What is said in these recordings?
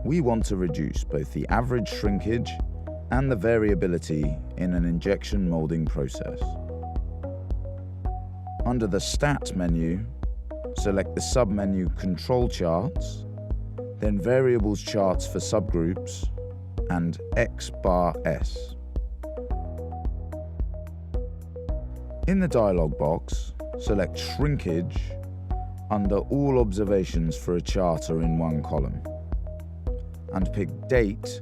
we want to reduce both the average shrinkage and the variability in an injection molding process. Under the Stat menu, select the sub-menu Control Charts, then Variables Charts for subgroups, and X_S. In the dialog box, select Shrinkage under All Observations for a chart are in one column, and pick Date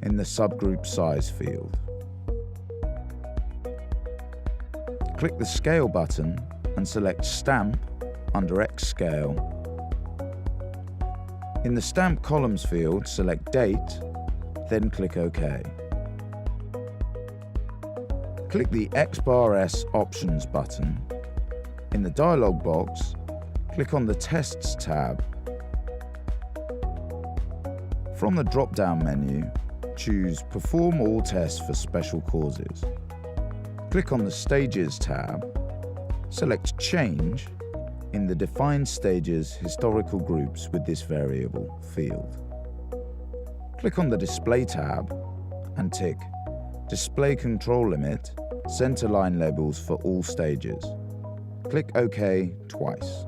in the Subgroup Size field. Click the Scale button and select Stamp under X Scale. In the Stamp Columns field, select Date, then click OK. Click the X_S Options button. In the dialog box, click on the Tests tab. From the drop-down menu, choose Perform all tests for special causes. Click on the Stages tab, select Change in the Define Stages historical groups with this variable field. Click on the Display tab and tick Display Control Limit, Center Line Labels for all stages. Click OK twice.